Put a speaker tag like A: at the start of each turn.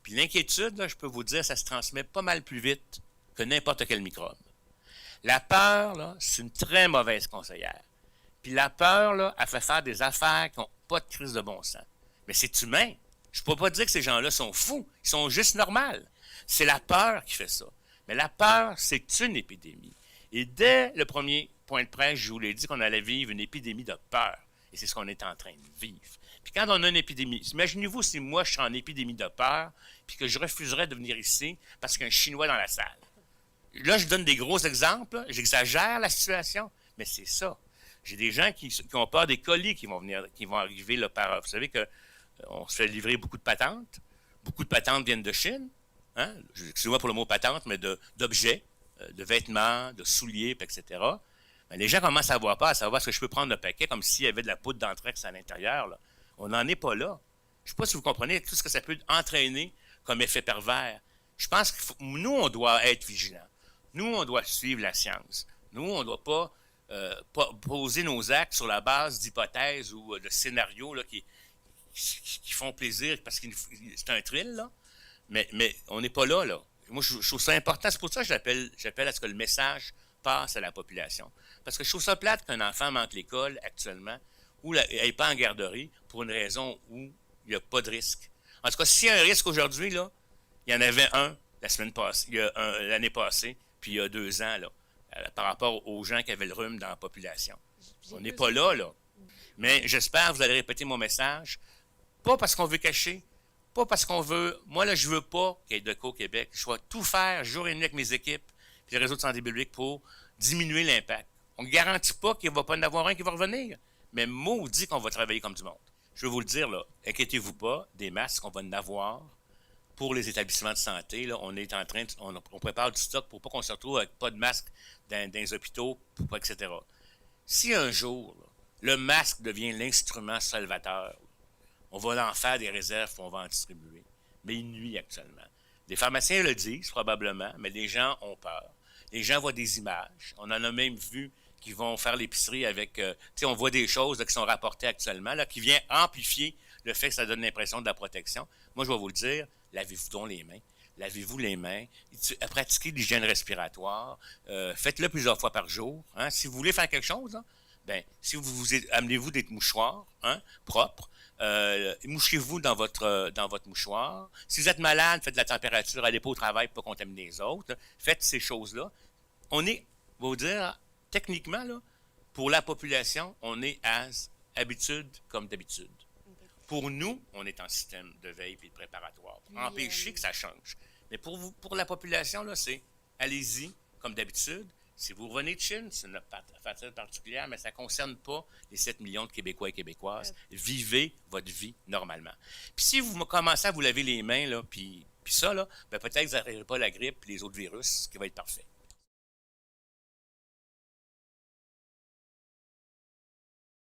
A: Puis l'inquiétude, là, je peux vous dire, ça se transmet pas mal plus vite que n'importe quel microbe. La peur, là, c'est une très mauvaise conseillère. Puis la peur, là, elle fait faire des affaires qui n'ont pas de crise de bon sens. Mais c'est humain. Je ne peux pas dire que ces gens-là sont fous. Ils sont juste normaux. C'est la peur qui fait ça. Mais la peur, c'est une épidémie. Et dès le premier point de presse, je vous l'ai dit qu'on allait vivre une épidémie de peur. Et c'est ce qu'on est en train de vivre. Puis quand on a une épidémie, imaginez-vous si moi je suis en épidémie de peur, puis que je refuserais de venir ici parce qu'il y a un Chinois dans la salle. Là, je donne des gros exemples, j'exagère la situation, mais c'est ça. J'ai des gens qui ont peur des colis qui vont arriver là, par. Vous savez qu'on se fait livrer beaucoup de patentes. Beaucoup de patentes viennent de Chine. Hein? Excusez-moi pour le mot patente, mais d'objets, de vêtements, de souliers, etc. Mais les gens commencent à avoir peur, à savoir ce que je peux prendre le paquet comme s'il y avait de la poudre d'anthrax à l'intérieur. Là. On n'en est pas là. Je ne sais pas si vous comprenez tout ce que ça peut entraîner comme effet pervers. Je pense que nous, on doit être vigilants. Nous, on doit suivre la science. Nous, on ne doit pas poser nos actes sur la base d'hypothèses ou de scénarios là, qui font plaisir parce que c'est un thrill, là. Mais on n'est pas là, là. Moi, je trouve ça important. C'est pour ça que j'appelle à ce que le message passe à la population. Parce que je trouve ça plate qu'un enfant manque l'école actuellement ou n'est pas en garderie pour une raison où il n'y a pas de risque. En tout cas, s'il y a un risque aujourd'hui, là, il y en avait un la semaine passée, l'année passée, puis il y a 2 ans, là, par rapport aux gens qui avaient le rhume dans la population. On n'est pas là, là. Mais j'espère que vous allez répéter mon message. Pas parce qu'on veut cacher, pas parce qu'on veut. Moi, là, je veux pas qu'il y ait de cas au Québec. Je vais tout faire jour et nuit avec mes équipes et le réseau de santé publique pour diminuer l'impact. On ne garantit pas qu'il ne va pas en avoir un qui va revenir, mais maudit qu'on va travailler comme du monde. Je veux vous le dire, là, inquiétez-vous pas, des masques, on va en avoir pour les établissements de santé. Là, on est en train, on prépare du stock pour pas qu'on se retrouve avec pas de masques dans les hôpitaux, etc. Si un jour, là, le masque devient l'instrument salvateur, on va en faire des réserves et on va en distribuer. Mais il nuit actuellement. Les pharmaciens le disent probablement, mais les gens ont peur. Les gens voient des images. On en a même vu qui vont faire l'épicerie avec... on voit des choses là, qui sont rapportées actuellement, là, qui viennent amplifier le fait que ça donne l'impression de la protection. Moi, je vais vous le dire, lavez-vous donc les mains. Lavez-vous les mains. Pratiquez l'hygiène respiratoire. Faites-le plusieurs fois par jour. Hein. Si vous voulez faire quelque chose, là, ben, si amenez-vous des mouchoirs propres, mouchez-vous dans votre mouchoir. Si vous êtes malade, faites de la température, allez pas au travail pour pas contaminer les autres. Faites ces choses-là. On est, on va vous dire, techniquement, là, pour la population, on est habitude comme d'habitude. Pour nous, on est en système de veille et de préparatoire. Pour empêcher que ça change. Mais pour la population, là, c'est allez-y comme d'habitude. Si vous revenez de Chine, c'est une affaire particulière, mais ça ne concerne pas les 7 millions de Québécois et Québécoises. Vivez votre vie normalement. Puis si vous commencez à vous laver les mains, là, puis ça, là, ben peut-être que vous n'arriverez pas la grippe et les autres virus, ce qui va être parfait.